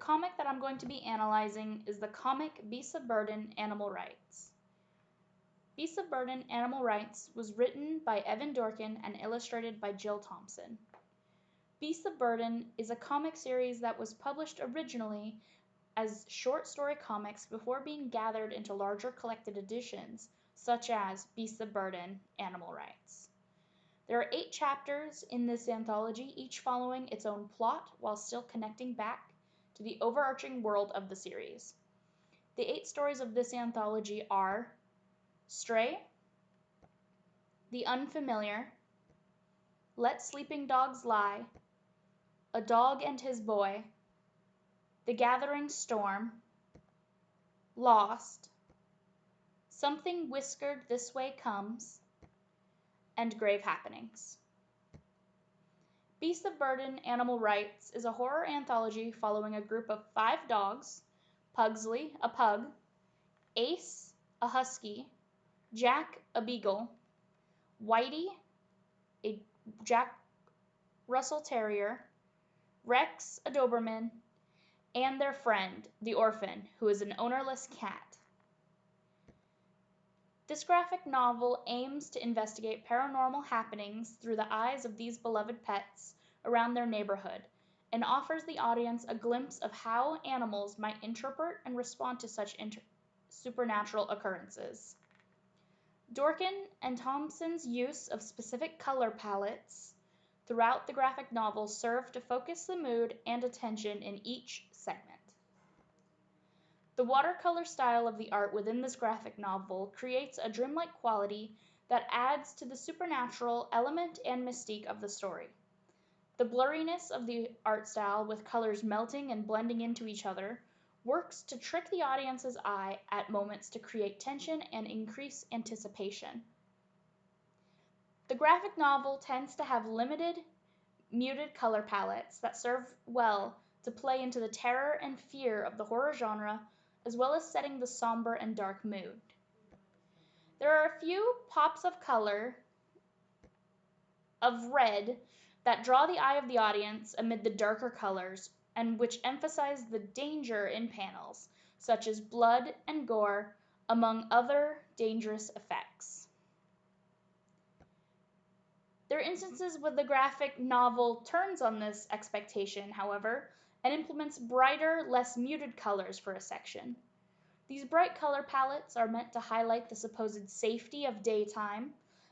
comic that I'm going to be analyzing is the comic Beasts of Burden, Animal Rights. Beasts of Burden, Animal Rights was written by Evan Dorkin and illustrated by Jill Thompson. Beasts of Burden is a comic series that was published originally as short story comics before being gathered into larger collected editions, such as Beasts of Burden, Animal Rights. There are 8 chapters in this anthology, each following its own plot while still connecting back to the overarching world of the series. The 8 stories of this anthology are Stray, The Unfamiliar, Let Sleeping Dogs Lie, A Dog and His Boy, The Gathering Storm, Lost, Something Whiskered This Way Comes, and Grave Happenings. Beasts of Burden, Animal Rights is a horror anthology following a group of 5 dogs, Pugsley, a pug, Ace, a husky, Jack, a beagle, Whitey, a Jack Russell Terrier, Rex, a Doberman, and their friend, the orphan, who is an ownerless cat. This graphic novel aims to investigate paranormal happenings through the eyes of these beloved pets around their neighborhood, and offers the audience a glimpse of how animals might interpret and respond to such supernatural occurrences. Dorkin and Thompson's use of specific color palettes throughout the graphic novel serve to focus the mood and attention in each segment. The watercolor style of the art within this graphic novel creates a dreamlike quality that adds to the supernatural element and mystique of the story. The blurriness of the art style, with colors melting and blending into each other, works to trick the audience's eye at moments to create tension and increase anticipation. The graphic novel tends to have limited, muted color palettes that serve well to play into the terror and fear of the horror genre, as well as setting the somber and dark mood. There are a few pops of color of red that draw the eye of the audience amid the darker colors, and which emphasize the danger in panels, such as blood and gore, among other dangerous effects. There are instances where the graphic novel turns on this expectation, however, and implements brighter, less muted colors for a section. These bright color palettes are meant to highlight the supposed safety of daytime,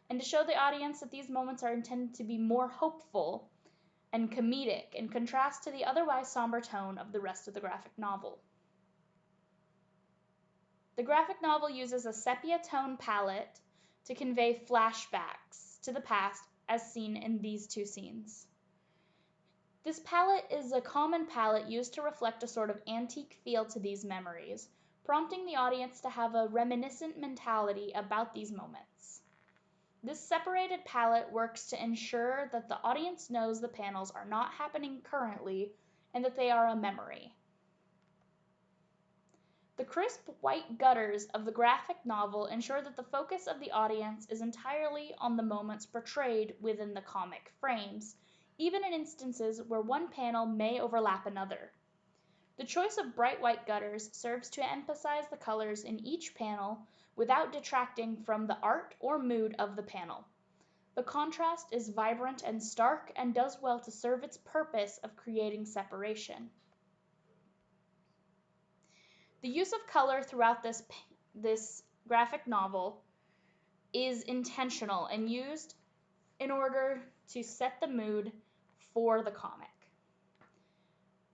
and to show the audience that these moments are intended to be more hopeful and comedic, in contrast to the otherwise somber tone of the rest of the graphic novel. The graphic novel uses a sepia tone palette to convey flashbacks to the past as seen in these 2 scenes. This palette is a common palette used to reflect a sort of antique feel to these memories, prompting the audience to have a reminiscent mentality about these moments. This separated palette works to ensure that the audience knows the panels are not happening currently and that they are a memory. The crisp white gutters of the graphic novel ensure that the focus of the audience is entirely on the moments portrayed within the comic frames, even in instances where one panel may overlap another. The choice of bright white gutters serves to emphasize the colors in each panel without detracting from the art or mood of the panel. The contrast is vibrant and stark and does well to serve its purpose of creating separation. The use of color throughout this graphic novel is intentional and used in order to set the mood for the comic.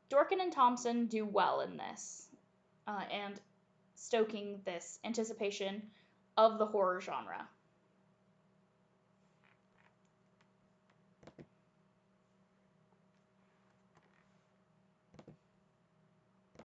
Dorkin and Thompson do well in this, and stoking this anticipation of the horror genre.